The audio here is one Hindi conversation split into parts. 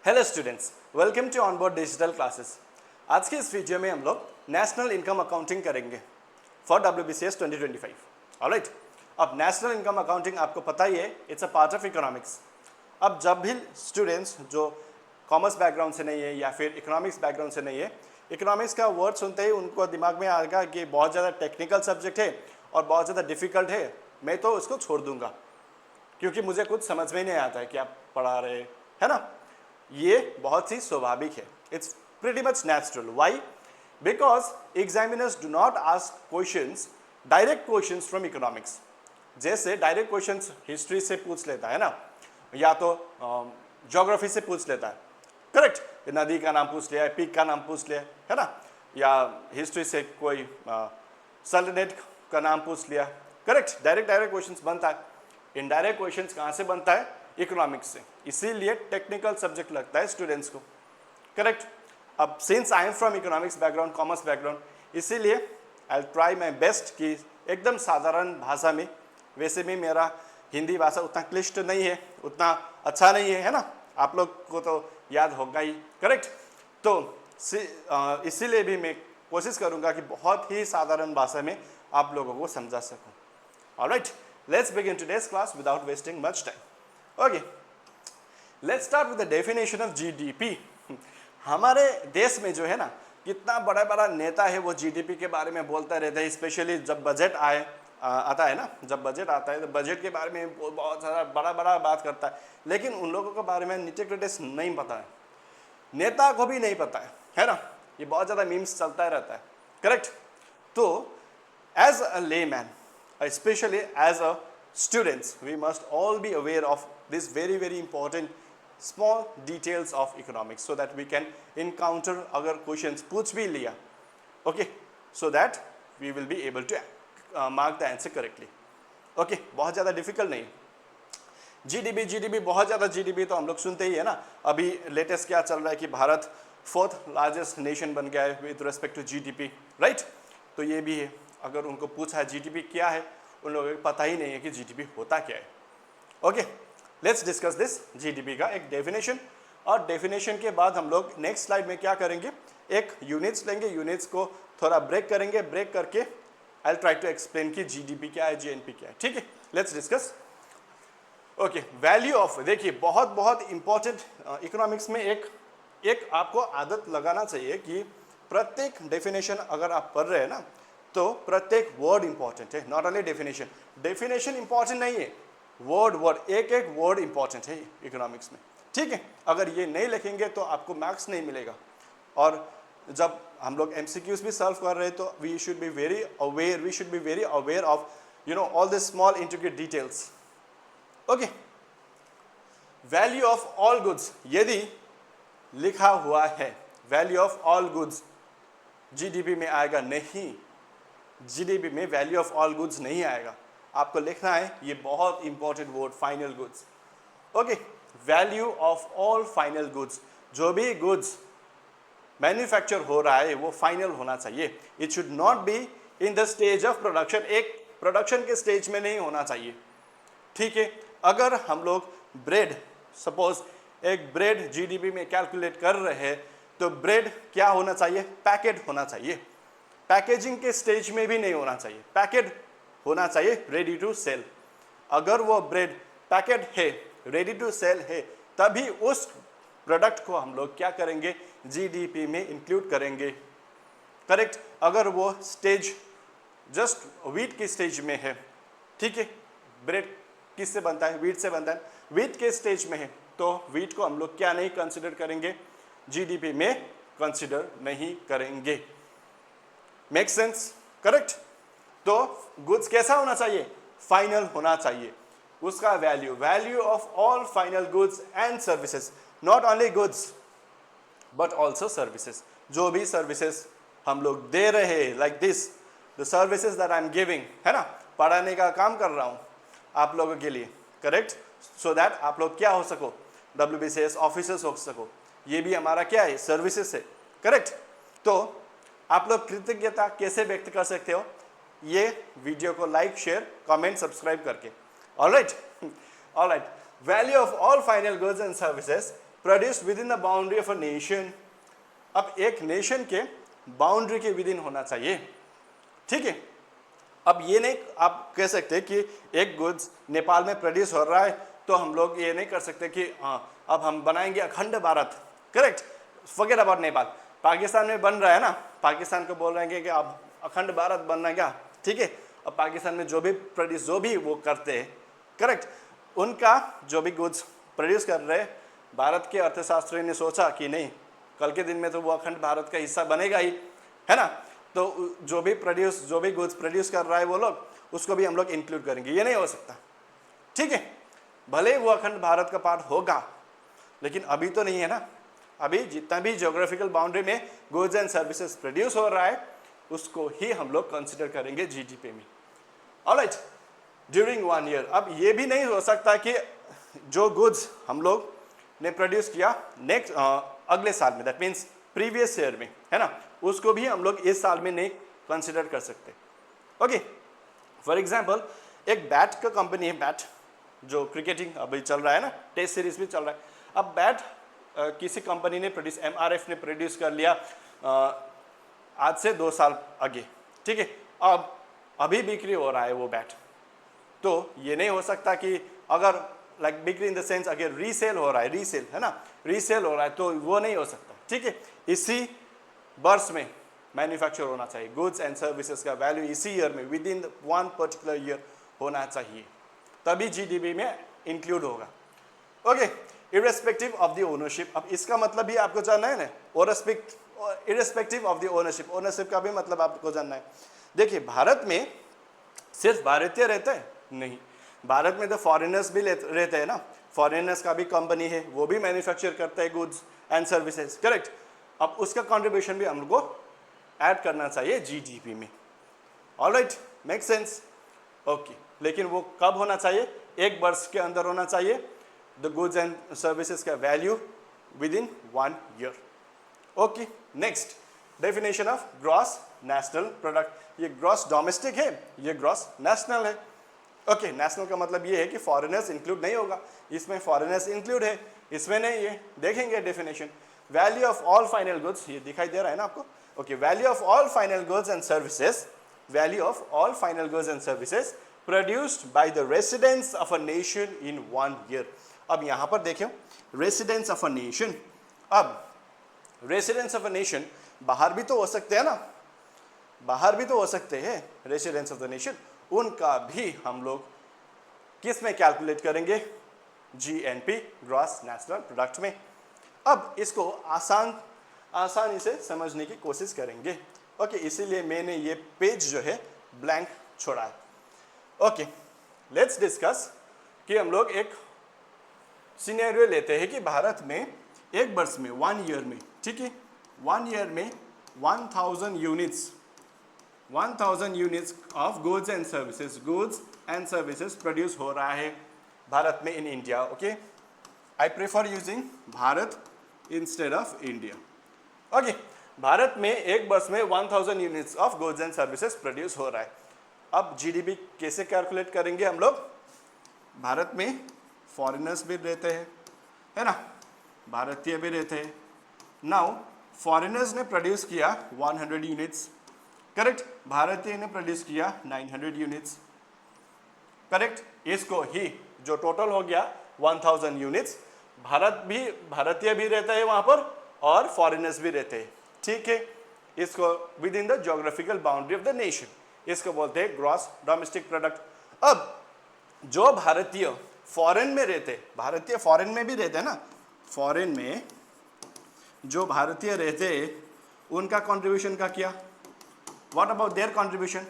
Hello students, welcome to onboard digital classes. आज के इस वीडियो में हम लोग नेशनल इनकम अकाउंटिंग करेंगे फॉर WBCS 2025। ऑलराइट, अब नेशनल इनकम अकाउंटिंग आपको पता ही है, it's a part of economics. अब जब भी स्टूडेंट्स जो कॉमर्स बैकग्राउंड से नहीं है या फिर इकोनॉमिक्स बैकग्राउंड से नहीं है, इकोनॉमिक्स का वर्ड सुनते ही उनको दिमाग में आएगा कि बहुत ज़्यादा टेक्निकल सब्जेक्ट है और बहुत ज़्यादा डिफिकल्ट है, मैं तो उसको छोड़ दूंगा क्योंकि मुझे कुछ समझ में नहीं आता है कि आप पढ़ा रहे है ना। ये बहुत ही स्वाभाविक है, it's pretty much natural. Why? Because examiners do not ask questions, direct questions from economics. जैसे डायरेक्ट क्वेश्चंस हिस्ट्री से पूछ लेता है ना, या तो ज्योग्राफी से पूछ लेता है, करेक्ट, नदी का नाम पूछ लिया, पीक का नाम पूछ लिया है ना, या हिस्ट्री से कोई सल्टनेट का नाम पूछ लिया, करेक्ट। डायरेक्ट क्वेश्चंस बनता है। इनडायरेक्ट क्वेश्चंस कहाँ से बनता है? इकोनॉमिक्स से। इसीलिए टेक्निकल सब्जेक्ट लगता है स्टूडेंट्स को, करेक्ट। अब since I am from economics background, commerce background, इसीलिए आई ट्राई माई बेस्ट कि एकदम साधारण भाषा में, वैसे भी मेरा हिंदी भाषा उतना क्लिष्ट नहीं है, उतना अच्छा नहीं है ना, आप लोग को तो याद होगा ही, करेक्ट। तो इसीलिए भी मैं कोशिश करूंगा कि बहुत ही साधारण भाषा में आप लोगों को समझा सकूं। Alright, let's begin today's class without wasting much time. Okay, let's start with the definition of GDP. हमारे देश में जो है ना, कितना बड़ा बड़ा नेता है वो GDP के बारे में बोलता रहता है, स्पेशली जब बजट आता है ना, जब बजट आता है तो बजट के बारे में बहुत सारा बड़ा बात करता है, लेकिन उन लोगों के बारे में निटिग्रिटीज नहीं पता है, नेता को भी नहीं पता है ना। ये बहुत ज़्यादा मीम्स चलता रहता है, करेक्ट। तो as a layman, especially as a students, we must all be aware of this very important small details of economics so that we can encounter अगर questions पूछ भी लिया, okay, so that we will be able to mark the answer correctly. okay, बहुत ज़्यादा difficult नहीं। GDP बहुत ज़्यादा GDP तो हम लोग सुनते ही है ना। अभी लेटेस्ट क्या चल रहा है कि भारत 4th लार्जेस्ट नेशन बन गया है with respect to GDP, right. तो ये भी है, अगर उनको पूछा है GDP क्या है, उन लोगों को पता ही नहीं है कि GDP होता क्या है। Okay, let's discuss this GDP का एक डेफिनेशन, और डेफिनेशन के बाद हम लोग नेक्स्ट स्लाइड में क्या करेंगे, एक यूनिट्स लेंगे, यूनिट्स को थोड़ा ब्रेक करेंगे, ब्रेक करके आई ट्राई टू एक्सप्लेन कि GDP क्या है, GNP क्या है, ठीक है। Let's discuss. Okay, value of, देखिए बहुत इंपॉर्टेंट इकोनॉमिक्स में एक आपको आदत लगाना चाहिए कि प्रत्येक डेफिनेशन अगर आप पढ़ रहे हैं ना, तो प्रत्येक वर्ड इंपॉर्टेंट है, नॉट ओनली डेफिनेशन इंपॉर्टेंट नहीं है, वर्ड एक वर्ड इंपॉर्टेंट है इकोनॉमिक्स में, ठीक है। अगर ये नहीं लिखेंगे तो आपको मार्क्स नहीं मिलेगा। और जब हम लोग MCQs भी सॉल्व कर रहे हैं तो we should be very aware of all this small intricate details. Okay, value of all goods यदि लिखा हुआ है, value of all goods GDP में आएगा नहीं, GDP में वैल्यू ऑफ ऑल गुड्स नहीं आएगा। आपको लिखना है ये बहुत important word, final goods. Okay, value of all final goods, जो भी गुड्स मैन्युफैक्चर हो रहा है वो फाइनल होना चाहिए। It should not be in the stage of production, एक प्रोडक्शन के स्टेज में नहीं होना चाहिए, ठीक है। अगर हम लोग ब्रेड, सपोज एक ब्रेड GDP में कैलकुलेट कर रहे हैं, तो ब्रेड क्या होना चाहिए? पैकेट होना चाहिए, पैकेजिंग के स्टेज में भी नहीं होना चाहिए, पैकेट होना चाहिए, रेडी टू सेल। अगर वो ब्रेड पैकेट है, रेडी टू सेल है, तभी उस प्रोडक्ट को हम लोग क्या करेंगे? GDP में इंक्लूड करेंगे, करेक्ट। अगर वो स्टेज जस्ट व्हीट की स्टेज में है, ठीक है, ब्रेड किससे बनता है? व्हीट से बनता है, व्हीट के स्टेज में है, तो व्हीट को हम लोग क्या नहीं कंसिडर करेंगे? GDP में कंसिडर नहीं करेंगे। Make sense, correct. तो गुड्स कैसा होना चाहिए? फाइनल होना चाहिए। उसका value of all final goods and services, not only goods but also services. जो भी सर्विसेज हम लोग दे रहे हैं, like this the services that I am giving, है ना, पढ़ाने का काम कर रहा हूँ आप लोगों के लिए, करेक्ट, सो दैट आप लोग क्या हो सको? WBCS ऑफिसर्स हो सको। ये भी हमारा क्या है? सर्विसेज है, करेक्ट। तो आप लोग कृतज्ञता कैसे व्यक्त कर सकते हो? ये वीडियो को लाइक, शेयर, कमेंट, सब्सक्राइब करके। Alright, value of all final goods and services produce with in the boundary of a nation. अब एक नेशन के बाउंड्री के विद इन होना चाहिए, ठीक है। अब ये नहीं आप कह सकते कि एक गुड्स नेपाल में प्रोड्यूस हो रहा है तो हम लोग ये नहीं कर सकते कि हाँ अब हम बनाएंगे अखंड Bharat, correct, forget about Nepal. Pakistan में बन रहा है ना, पाकिस्तान को बोल रहे हैं कि अब अखंड भारत बनना है क्या, ठीक है। अब पाकिस्तान में जो भी प्रोड्यूस जो भी वो करते हैं, करेक्ट, उनका जो भी गुड्स प्रोड्यूस कर रहे हैं, भारत के अर्थशास्त्री ने सोचा कि नहीं कल के दिन में तो वो अखंड भारत का हिस्सा बनेगा ही, है ना। तो जो भी गुड्स प्रोड्यूस कर रहा है वो लोग, उसको भी हम लोग इंक्लूड करेंगे, ये नहीं हो सकता, ठीक है। भले वो अखंड भारत का पार्ट होगा लेकिन अभी तो नहीं है ना। अभी जितना भी ज्योग्राफिकल बाउंड्री में गुड्स एंड सर्विसेज प्रोड्यूस हो रहा है उसको ही हम लोग कंसिडर करेंगे जीडीपी में, ऑलराइट, ड्यूरिंग 1 ईयर। अब ये भी नहीं हो सकता कि जो गुड्स हम लोग ने प्रोड्यूस किया नेक्स्ट अगले साल में, दैट मीन्स प्रीवियस ईयर में, है ना, उसको भी हम लोग इस साल में नहीं कंसिडर कर सकते, ओके। फॉर एग्जांपल एक बैट का कंपनी है, बैट जो क्रिकेटिंग अभी चल रहा है ना, टेस्ट सीरीज भी चल रहा है। अब बैट किसी कंपनी ने प्रोड्यूस, एमआरएफ ने प्रोड्यूस कर लिया आज से 2 साल आगे, ठीक है। अब अभी बिक्री हो रहा है वो बैट, तो ये नहीं हो सकता कि अगर लाइक बिक्री इन द सेंस अगर रीसेल हो रहा है, रीसेल है ना, रीसेल हो रहा है तो वो नहीं हो सकता, ठीक है। इसी वर्ष में मैन्युफैक्चर होना चाहिए, गुड्स एंड सर्विसेज का वैल्यू इसी ईयर में विद इन 1 पर्टिकुलर ईयर होना चाहिए, तभी जीडीपी में इंक्लूड होगा, okay. Irrespective of the ownership, अब इसका मतलब भी आपको जानना है ना, irrespective of the ownership, ownership का भी मतलब आपको जानना है। देखिए भारत में सिर्फ भारतीय रहते हैं नहीं, भारत में तो फॉरेनर्स भी रहते हैं ना, फॉरेनर्स का भी कंपनी है, वो भी मैन्युफैक्चर करता है गुड्स एंड सर्विसेज, करेक्ट। अब उसका कंट्रीब्यूशन भी हमको ऐड करना चाहिए जीडीपी में, ऑलराइट, मेक सेंस, ओके। लेकिन वो कब होना चाहिए, 1 वर्ष के अंदर होना चाहिए, द गुड्स एंड सर्विसेज का value with in 1 year, okay. Next definition of gross national product, ये ग्रॉस डोमेस्टिक है, ये ग्रॉस नेशनल है, ओके। नेशनल का मतलब ये है कि फॉरेनर्स इंक्लूड नहीं होगा, इसमें फॉरेनर्स इंक्लूड है, इसमें नहीं है, देखेंगे definition. Value of all final goods, ये दिखाई दे रहा है ना आपको, okay. Value of all final goods and services, value of all final goods and services produced by the residents of a nation in 1 year. अब यहाँ पर देखिए रेसिडेंट्स ऑफ अ नेशन, अब रेसिडेंट्स ऑफ अ नेशन बाहर भी तो हो सकते हैं ना, बाहर भी तो हो सकते हैं रेसिडेंट्स ऑफ द नेशन, उनका भी हम लोग किस में कैलकुलेट करेंगे, जीएनपी, ग्रॉस नेशनल प्रोडक्ट में। अब इसको आसानी से समझने की कोशिश करेंगे, ओके। इसीलिए मैंने ये पेज जो है ब्लैंक छोड़ा है, ओके। लेट्स डिस्कस कि हम लोग एक सिनेरियो लेते हैं कि भारत में एक वर्ष में 1 ईयर में, ठीक है, 1 ईयर में 1000 units of goods and services produce हो रहा है भारत में in India, okay. I prefer using Bharat instead of India, okay. Bharat में एक वर्ष में 1000 units of goods and services produce हो रहा है। अब जीडीपी कैसे कैलकुलेट करेंगे हम लोग, भारत में फॉरेनर्स भी रहते हैं, है ना, भारतीय भी रहते हैं। नाउ फॉरेनर्स ने प्रोड्यूस किया 100 यूनिट्स, करेक्ट, भारतीय ने प्रोड्यूस किया 900 यूनिट्स, करेक्ट। इसको ही जो टोटल हो गया 1000 यूनिट्स, भारतीय भी रहता है वहाँ पर और फॉरेनर्स भी रहते हैं, ठीक है। इसको with in the geographical boundary of the nation, इसको बोलते हैं ग्रॉस डोमेस्टिक प्रोडक्ट। अब जो भारतीय फॉरेन में रहते, भारतीय फॉरेन में भी रहते हैं ना, फॉरेन में जो भारतीय रहते उनका कंट्रीब्यूशन का क्या, व्हाट अबाउट देयर कंट्रीब्यूशन,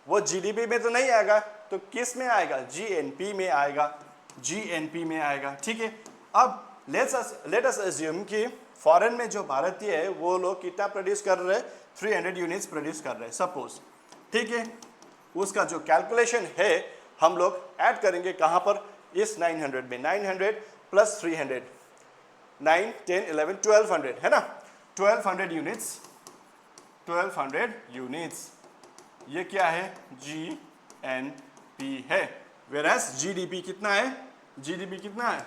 वो जीडीपी में तो नहीं आएगा, तो किस में आएगा, जीएनपी में आएगा, जीएनपी में आएगा, ठीक है। अब लेट अस अज्यूम कि फॉरेन में जो भारतीय है वो लोग कितना प्रोड्यूस कर रहे हैं, 300 यूनिट्स प्रोड्यूस कर रहे हैं सपोज, ठीक है। उसका जो कैलकुलेशन है हम लोग ऐड करेंगे कहाँ पर, इस 900 में, 900 प्लस 300, 9, 10, 11, 1200, है ना, 1200 यूनिट्स, ये क्या है, जीएनपी है। वेरास जीडीपी कितना है, जीडीपी कितना है,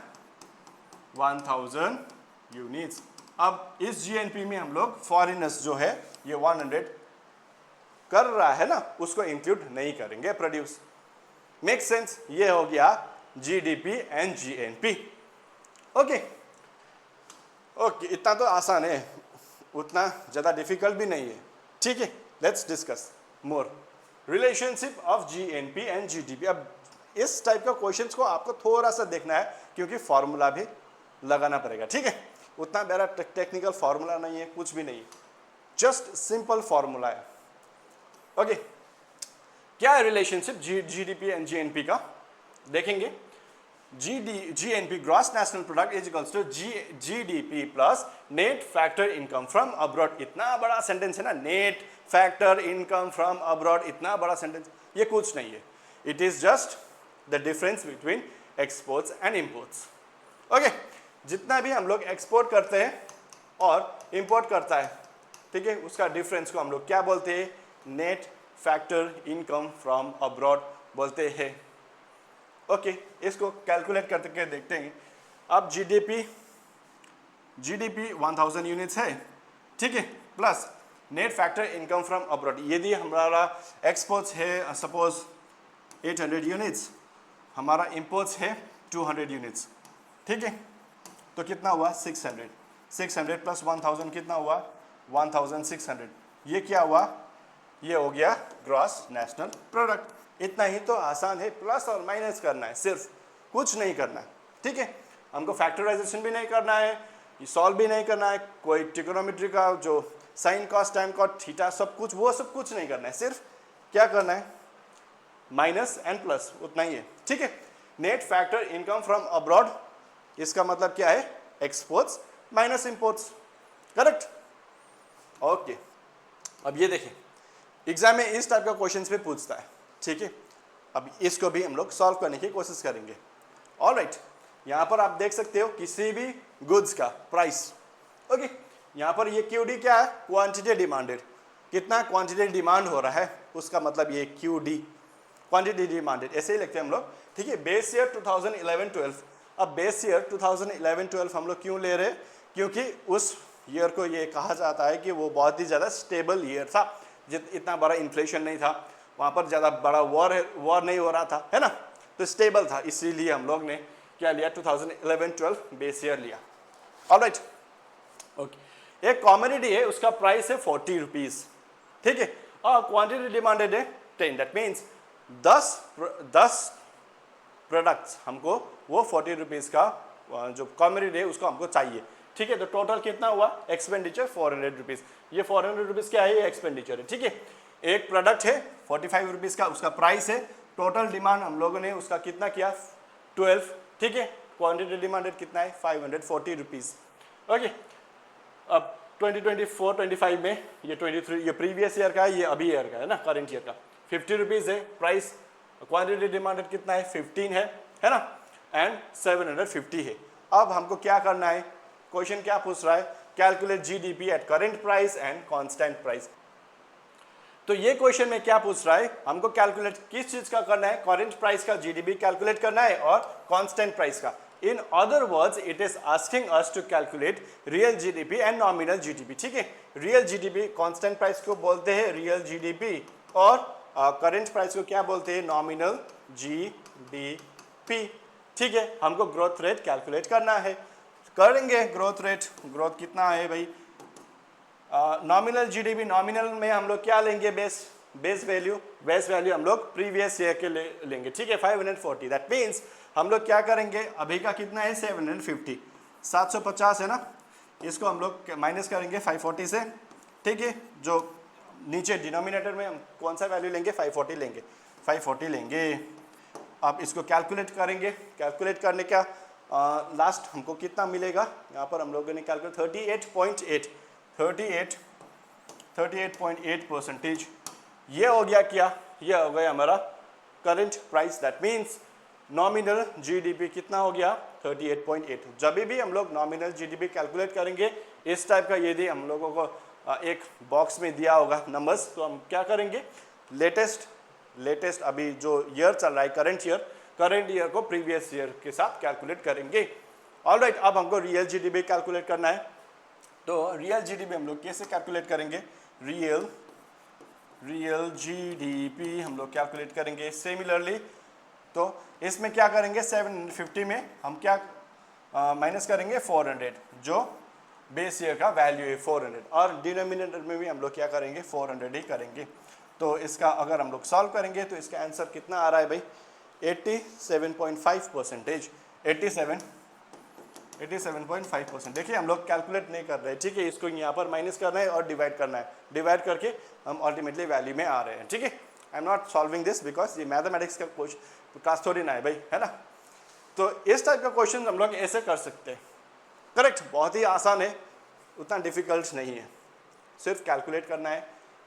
1000 यूनिट्स। अब इस जीएनपी में हम लोग फॉरेनर्स जो है ये 100 कर रहा है ना, उसको इंक्लूड नहीं करेंगे प्रोड्यूस। Make sense? ये हो गया GDP and GNP. Okay okay, इतना तो आसान है, उतना ज़्यादा डिफिकल्ट भी नहीं है। ठीक है, let's discuss more relationship of GNP and GDP. अब इस टाइप का क्वेश्चंस को आपको थोड़ा सा देखना है, क्योंकि फॉर्मूला भी लगाना पड़ेगा। ठीक है, उतना बड़ा टेक्निकल फॉर्मूला नहीं है, कुछ भी नहीं है, जस्ट सिंपल फॉर्मूला है। ओके, क्या है रिलेशनशिप जीडीपी एंड जीएनपी का, देखेंगे। GNP gross national product is equals to GDP plus net factor income from abroad. इतना बड़ा सेंटेंस है ना, net factor income from abroad, इतना बड़ा सेंटेंस, ये कुछ नहीं है। It is just the difference between exports and imports. Okay, जितना भी हम लोग एक्सपोर्ट करते हैं और इंपोर्ट करता है, ठीक है, उसका डिफरेंस को हम लोग क्या बोलते हैं? Net factor income from abroad बोलते हैं। ओके, इसको कैलकुलेट करके देखते हैं। अब जीडीपी 1000 यूनिट्स है, ठीक है, plus net factor income from abroad. यदि हमारा एक्सपोर्ट्स है सपोज 800 यूनिट्स, हमारा इंपोर्ट्स है 200 यूनिट्स, ठीक है, तो कितना हुआ? 600। 600 प्लस 1000 कितना हुआ? 1600। ये क्या हुआ? ये हो गया ग्रॉस नेशनल प्रोडक्ट। इतना ही तो आसान है, प्लस और माइनस करना है, सिर्फ कुछ नहीं करना है। ठीक है, हमको फैक्टराइजेशन भी नहीं करना है, सॉल्व भी नहीं करना है, कोई ट्रिगोनोमेट्री का जो sine cos time cos theta सब कुछ, वो सब कुछ नहीं करना है, सिर्फ क्या करना है? माइनस एंड प्लस, उतना ही है। ठीक है, net factor income from abroad, इसका मतलब क्या है? Exports minus imports, correct? Okay, अब ये देखिए, एग्जाम में इस टाइप का क्वेश्चंस भी पूछता है। ठीक है, अब इसको भी हम लोग सॉल्व करने की कोशिश करेंगे। ऑलराइट, यहाँ पर आप देख सकते हो किसी भी गुड्स का प्राइस। ओके, यहाँ पर ये क्यूडी क्या है? Quantity demanded. कितना क्वांटिटी डिमांड हो रहा है, उसका मतलब ये क्यूडी, क्वांटिटी डिमांडेड, ऐसे ही लिखते हैं हम लोग। ठीक है, बेस ईयर 2011-12। अब बेस ईयर 2011-12 हम लोग क्यों ले रहे हैं? क्योंकि उस ईयर को ये कहा जाता है कि वो बहुत ही ज़्यादा स्टेबल ईयर था, इतना बड़ा इन्फ्लेशन नहीं था, वहाँ पर ज़्यादा बड़ा वॉर नहीं हो रहा था, है ना, तो स्टेबल था, इसीलिए हम लोग ने क्या लिया? 2011-12 बेस ईयर लिया। ऑलराइट, ओके, एक कॉमोडिटी है, उसका प्राइस है 40 रुपीज़, ठीक है, और क्वांटिटी डिमांडेड है 10। दैट मीन्स 10 प्रोडक्ट्स हमको वो 40 रुपीज़ का जो कॉमोडिटी है उसको हमको चाहिए। ठीक है, तो टोटल कितना हुआ? Expenditure 400 rupees. ये 400 रुपीज़ क्या है? ये एक्सपेंडिचर है। ठीक है, एक प्रोडक्ट है 45 रुपीज़ का, उसका प्राइस है, टोटल डिमांड हम लोगों ने उसका कितना किया? 12। ठीक है, क्वांटिटी डिमांडेड कितना है? 540 रुपीज़। ओके, अब 2024-25 में ये 23, ये प्रीवियस ईयर का है, ये अभी ईयर का है ना, करंट ईयर का 50 रुपीज़ है प्राइस, क्वांटिटी डिमांडेड कितना है? 15 है ना, एंड 750 है। अब हमको क्या करना है? क्वेश्चन क्या पूछ रहा है? Calculate GDP at current price and constant price. तो ये क्वेश्चन में क्या पूछ रहा है? हमको कैलकुलेट किस चीज का करना है? करंट प्राइस का जीडीपी कैलकुलेट करना है और कांस्टेंट प्राइस का। In other words it is asking us to calculate real GDP and nominal GDP. ठीक है, रियल जीडीपी कांस्टेंट प्राइस को बोलते हैं रियल जीडीपी, और करंट प्राइस को क्या बोलते हैं? Nominal GDP. ठीक है, हमको ग्रोथ रेट कैलकुलेट करना है, करेंगे। ग्रोथ रेट, ग्रोथ कितना है भाई? नॉमिनल जीडीपी, नॉमिनल में हम लोग क्या लेंगे? बेस वैल्यू हम लोग प्रीवियस ईयर के लेंगे। ठीक है, 540। दैट मीन्स हम लोग क्या करेंगे? अभी का कितना है? 750, 750 है ना, इसको हम लोग माइनस करेंगे 540 से। ठीक है, जो नीचे डिनोमिनेटर में हम कौन सा वैल्यू लेंगे? 540 लेंगे, 540 लेंगे। अब इसको कैलकुलेट करेंगे, कैलकुलेट करने का लास्ट हमको कितना मिलेगा? यहाँ पर हम लोगों ने कैलकुलेट 38.8%। ये हो गया क्या? ये हो गया हमारा current price. That means nominal GDP कितना हो गया? 38.8। जब भी हम लोग नॉमिनल जीडीपी कैलकुलेट करेंगे इस टाइप का, यदि हम लोगों को एक बॉक्स में दिया होगा नंबर्स, तो हम क्या करेंगे? लेटेस्ट अभी जो ईयर चल रहा है, करंट ईयर को प्रीवियस ईयर के साथ कैलकुलेट करेंगे। ऑलराइट, अब हमको रियल जीडीपी कैलकुलेट करना है। तो रियल जीडीपी हम लोग कैसे कैलकुलेट करेंगे? रियल जीडीपी हम लोग कैलकुलेट करेंगे सिमिलरली। तो इसमें क्या करेंगे, 750 में हम क्या माइनस करेंगे 400, जो बेस ईयर का वैल्यू है 400, और डिनोमिनेटर में भी हम लोग क्या करेंगे 400 ही करेंगे। तो इसका अगर हम लोग सॉल्व करेंगे तो इसका आंसर कितना आ रहा है भाई? 87.5%, 87.5%। देखिए हम लोग कैलकुलेट नहीं कर रहे हैं, ठीक है, इसको यहाँ पर माइनस करना है और डिवाइड करना है, डिवाइड करके हम अल्टीमेटली वैल्यू में आ रहे हैं, ठीक है। I am not solving this because ये मैथमेटिक्स का क्लास थोड़ी ना है भाई, है ना। तो इस टाइप का क्वेश्चन हम लोग ऐसे कर सकते हैं, करेक्ट, बहुत ही आसान है, उतना डिफिकल्ट नहीं है, सिर्फ कैलकुलेट करना है।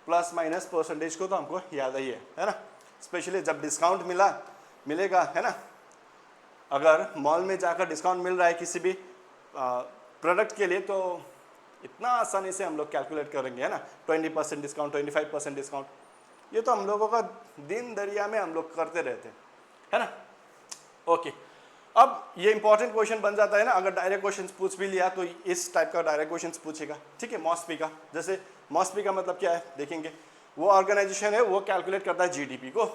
प्लस माइनस परसेंटेज को तो हमको याद ही है ना, स्पेशली जब डिस्काउंट मिलेगा, है ना। अगर मॉल में जाकर डिस्काउंट मिल रहा है किसी भी प्रोडक्ट के लिए तो इतना आसानी से हम लोग कैलकुलेट करेंगे, है ना। 20% डिस्काउंट, 25% डिस्काउंट, ये तो हम लोगों का दिन दरिया में हम लोग करते रहते हैं, है ना। ओके, अब ये इंपॉर्टेंट क्वेश्चन बन जाता है ना, अगर डायरेक्ट क्वेश्चन पूछ भी लिया तो इस टाइप का डायरेक्ट क्वेश्चन पूछेगा, ठीक है। मॉस्पी का, जैसे मॉस्पी का मतलब क्या है देखेंगे, वो ऑर्गेनाइजेशन है, वो कैलकुलेट करता है जीडीपी को।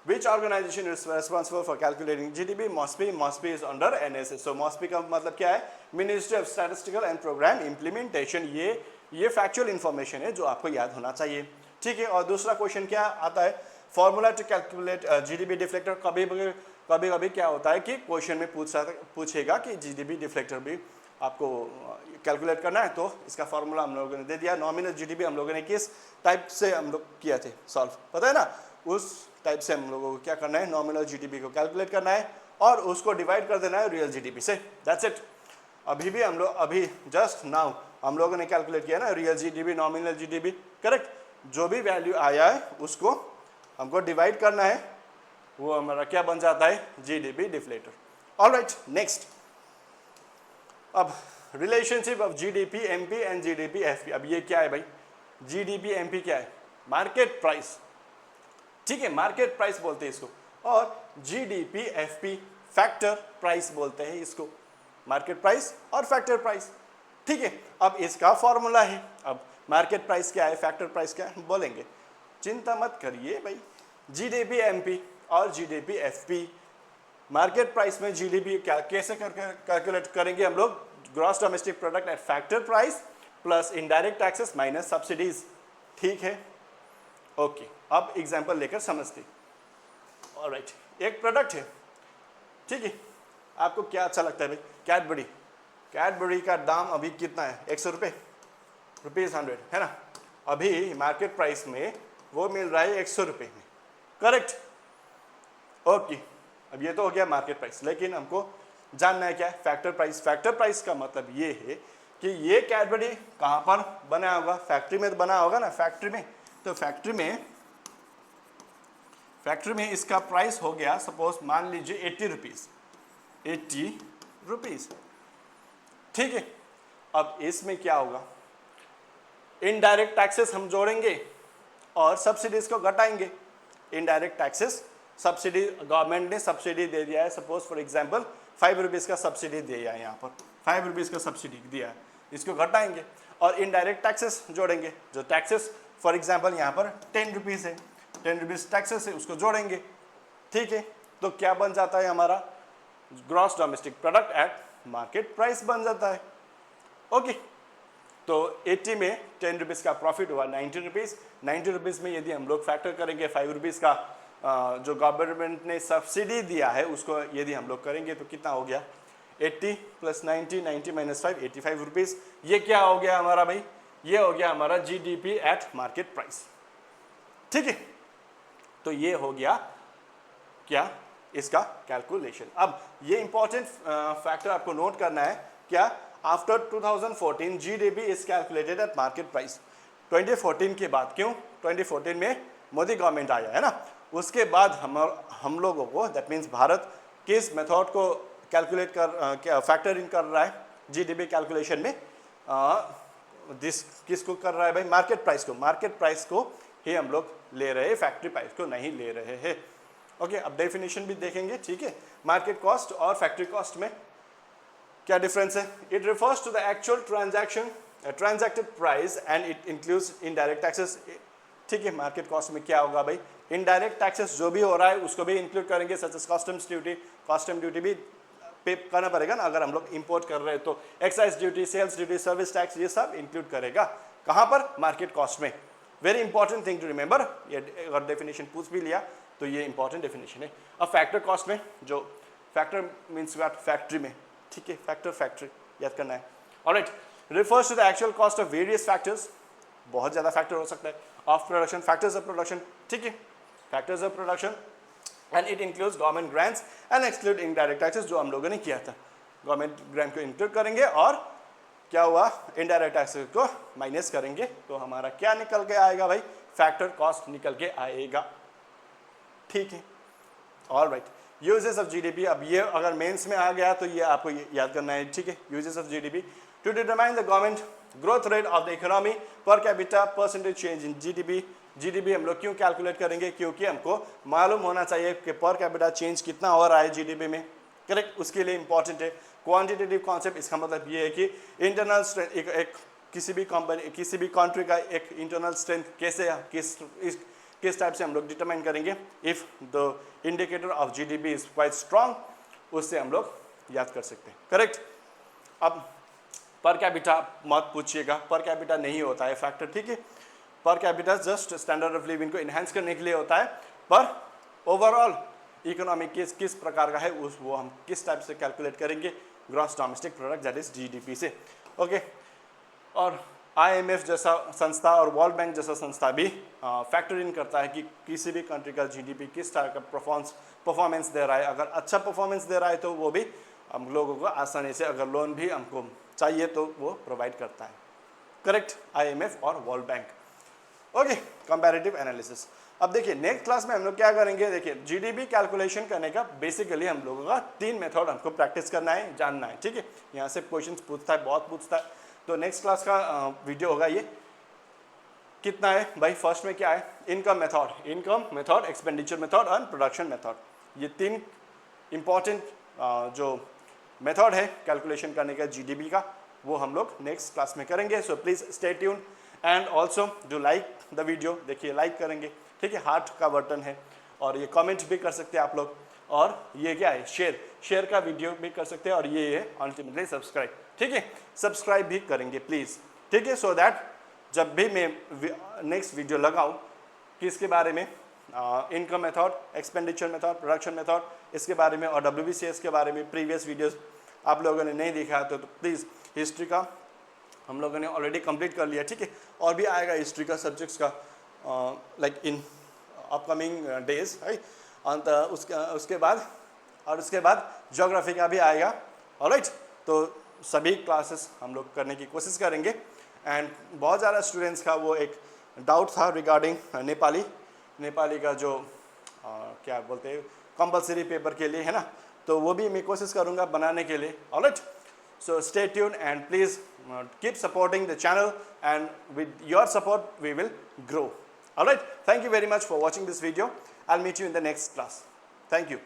Which organisation is responsible for calculating GDP? MOSPI is under NSS. So MOSPI का मतलब क्या है? Ministry of statistical and programme implementation. ये फैक्चुअल इंफॉर्मेशन है जो आपको याद होना चाहिए, ठीक है। और दूसरा क्वेश्चन क्या आता है? Formula to calculate GDP deflector. कभी कभी क्या होता है कि क्वेश्चन में पूछेगा कि जीडीपी डिफ्लेक्टर भी आपको कैलकुलेट करना है, तो इसका फॉर्मूला हम लोगों ने दे दिया। नॉमिनल जीडीपी हम लोगों ने किस टाइप से हम लोग किया थे सॉल्व, पता है ना, उस टाइप से हम लोगों को क्या करना है, नॉमिनल जीडीपी को कैलकुलेट करना है और उसको डिवाइड कर देना है रियल जीडीपी से, दैट्स इट। अभी जस्ट नाउ हम लोगों ने कैलकुलेट किया ना real GDP, nominal GDP, correct. जो भी वैल्यू आया है उसको हमको डिवाइड करना है, वो हमारा क्या बन जाता है? GDP deflator. ऑलराइट, नेक्स्ट, अब relationship of GDP MP and GDP FP. अब ये क्या है भाई? जीडीपी एमपी क्या है? मार्केट प्राइस, ठीक है, मार्केट प्राइस बोलते हैं इसको, और जीडीपी एफपी फैक्टर प्राइस बोलते हैं इसको, मार्केट प्राइस और फैक्टर प्राइस, ठीक है। अब इसका फॉर्मूला है, अब मार्केट प्राइस क्या है, फैक्टर प्राइस क्या है बोलेंगे, चिंता मत करिए भाई। जीडीपी एमपी और जीडीपी एफपी, मार्केट प्राइस में जीडीपी क्या कैसे कैलकुलेट करेंगे हम लोग? Gross domestic product at factor price plus indirect taxes minus subsidies, ठीक है। ओके, अब एग्जांपल लेकर समझते। ऑलराइट, एक प्रोडक्ट है, ठीक है, आपको क्या अच्छा लगता है भाई? कैडबरी। कैडबरी का दाम अभी कितना है? 100 रुपये, ₹100, है ना। अभी मार्केट प्राइस में वो मिल रहा है 100 रुपये में, करेक्ट। ओके, अब ये तो हो गया मार्केट प्राइस, लेकिन हमको जानना है क्या है? Factor price. फैक्टर प्राइस का मतलब ये है कि ये कैडबरी कहाँ पर बना होगा? फैक्ट्री में तो बना होगा ना, फैक्ट्री में। तो फैक्ट्री में इसका प्राइस हो गया, सपोज मान लीजिए 80 रुपीज़, ठीक है। अब इसमें क्या होगा? इनडायरेक्ट टैक्सेस हम जोड़ेंगे और सब्सिडीज को घटाएंगे। इनडायरेक्ट टैक्सेस, सब्सिडी, गवर्नमेंट ने सब्सिडी दे दिया है, सपोज फॉर एग्जांपल 5 रुपीज़ का सब्सिडी दिया है, यहाँ पर 5 रुपीज़ का सब्सिडी दिया है, इसको घटाएंगे और इनडायरेक्ट टैक्सेस जोड़ेंगे। जो टैक्सेस फॉर एग्जांपल यहाँ पर 10 रुपीज़ है, 10 रुपीज़ टैक्सेस है, उसको जोड़ेंगे, ठीक है। तो क्या बन जाता है हमारा? Gross domestic product at market price बन जाता है, ओके। तो 80 में 10 रुपीज़ का प्रॉफिट हुआ 90 रुपीज़। 90 रुपीज़ में यदि हम लोग फैक्टर करेंगे 5 रुपीज़ का जो गवर्नमेंट ने सब्सिडी दिया है उसको यदि हम लोग करेंगे तो कितना हो गया? 80 + 90, 90 - 5, 85 रुपीज़। ये क्या हो गया हमारा भाई? ये हो गया हमारा जीडीपी एट मार्केट प्राइस, ठीक है। तो ये हो गया क्या? इसका कैलकुलेशन। अब ये इंपॉर्टेंट फैक्टर आपको नोट करना है क्या? After 2014 GDP is calculated at market price. 2014 के बाद, क्यों? 2014 में मोदी गवर्नमेंट आया है ना, उसके बाद हम लोगों को, दैट मीन्स भारत किस मेथड को कैलकुलेट फैक्टर इन कर रहा है जीडीपी कैलकुलेशन में? किसको कर रहा है भाई? मार्केट प्राइस को। मार्केट प्राइस को ही हम लोग ले रहे हैं, फैक्ट्री प्राइस को नहीं ले रहे हैं, ओके। अब डेफिनेशन भी देखेंगे, ठीक है। मार्केट कॉस्ट और फैक्ट्री कॉस्ट में क्या डिफरेंस है? It refers to the actual transacted price and it includes indirect taxes. ठीक है, मार्केट कॉस्ट में क्या होगा भाई, इनडायरेक्ट टैक्सेस जो भी हो रहा है उसको भी इंक्लूड करेंगे, सच एज कस्टम ड्यूटी भी पे करना पड़ेगा ना अगर हम लोग इंपोर्ट कर रहे हैं तो, excise duty, sales duty, service tax, ये सब इंक्लूड करेगा कहाँ पर, मार्केट कॉस्ट में। Very important thing to remember, ये अगर डेफिनेशन पूछ भी लिया तो ये इंपॉर्टेंट डेफिनेशन है। अब फैक्टर कॉस्ट में, जो फैक्टर मीन्स व्हाट, फैक्ट्री में, ठीक है, फैक्ट्री याद करना है। Alright, refers to the actual cost of various factors, बहुत ज़्यादा फैक्टर हो सकता है, of production, factors of production, ठीक है, factors of production, and it includes government grants and exclude indirect taxes, जो हम लोगों ने किया था, गवर्नमेंट ग्रांट को इंक्लूड करेंगे और क्या हुआ, इनडायरेक्ट टैक्सेस को माइनस करेंगे, तो हमारा क्या निकल के आएगा भाई, फैक्टर कॉस्ट निकल के आएगा। ठीक है, ऑलराइट, यूजेस ऑफ जीडीपी, अब ये अगर मेंस में आ गया तो ये आपको याद करना है, ठीक है, uses of GDP to determine the government growth rate of the economy per capita percentage change in GDP. GDP हम लोग क्यों कैलकुलेट करेंगे, क्योंकि हमको मालूम होना चाहिए कि पर कैपिटा चेंज कितना हो रहा है जीडीपी में, करेक्ट, उसके लिए इंपॉर्टेंट है। क्वांटिटेटिव कॉन्सेप्ट, इसका मतलब ये है कि इंटरनल स्ट्रेंथ, एक किसी भी कंपनी, किसी भी कंट्री का एक इंटरनल स्ट्रेंथ कैसे, किस टाइप से हम लोग डिटरमाइन करेंगे, if the indicator of GDP is quite strong, उससे हम लोग याद कर सकते हैं, करेक्ट। अब पर कैपिटा मत पूछिएगा, पर कैपिटा नहीं होता है फैक्टर, ठीक है, per capita just standard of living को इन्हांस करने के लिए होता है, पर ओवरऑल इकोनॉमी किस प्रकार का है वो हम किस टाइप से कैलकुलेट करेंगे, gross domestic product that is GDP से, ओके। और आईएमएफ जैसा संस्था और वर्ल्ड बैंक जैसा संस्था भी फैक्टर इन करता है कि किसी भी कंट्री का जीडीपी किस तरह का परफॉर्मेंस दे रहा है, अगर अच्छा परफॉर्मेंस दे रहा है तो वो भी हम लोगों को आसानी से, अगर लोन भी हमको चाहिए तो वो प्रोवाइड करता है, करेक्ट, आईएमएफ और world bank, okay. Comparative analysis, अब देखिए नेक्स्ट क्लास में हम लोग क्या करेंगे, देखिए जीडीपी कैलकुलेशन करने का बेसिकली हम लोगों का 3 मेथड हमको प्रैक्टिस करना है, जानना है, ठीक है, यहाँ से क्वेश्चंस पूछता है, बहुत पूछता है, तो नेक्स्ट क्लास का वीडियो होगा ये, कितना है भाई, फर्स्ट में क्या है, इनकम मेथड, एक्सपेंडिचर मेथड और प्रोडक्शन मेथड, ये 3 इंपॉर्टेंट जो मेथड है कैलकुलेशन करने का जीडीपी का, वो हम लोग नेक्स्ट क्लास में करेंगे। So please stay tune and also do like the video, देखिए लाइक करेंगे, ठीक है, हार्ट का बटन है, और ये कमेंट भी कर सकते हैं आप लोग, और ये क्या है, शेयर का वीडियो भी कर सकते हैं, और ये है अल्टीमेटली सब्सक्राइब, ठीक है, सब्सक्राइब भी करेंगे प्लीज़, ठीक है, सो दैट जब भी मैं नेक्स्ट वीडियो लगाऊं किसके बारे में, income method, expenditure method, production method, इसके बारे में, और WBCS के बारे में प्रीवियस वीडियोस आप लोगों ने नहीं देखा तो प्लीज़, हिस्ट्री का हम लोगों ने ऑलरेडी कंप्लीट कर लिया, ठीक है, और भी आएगा हिस्ट्री का सब्जेक्ट्स का लाइक इन अपकमिंग डेज, है, अंत उसके बाद ज्योग्राफी का भी आएगा, ऑलराइट, तो सभी क्लासेस हम लोग करने की कोशिश करेंगे। एंड बहुत ज़्यादा स्टूडेंट्स का वो एक डाउट था रिगार्डिंग नेपाली का जो क्या बोलते हैं कंपलसरी पेपर के लिए, है ना, तो वो भी मैं कोशिश करूँगा बनाने के लिए, alright. So stay tuned and please keep supporting the channel, and with your support we will grow. Alright, thank you very much for watching this video. I'll meet you in the next class. Thank you.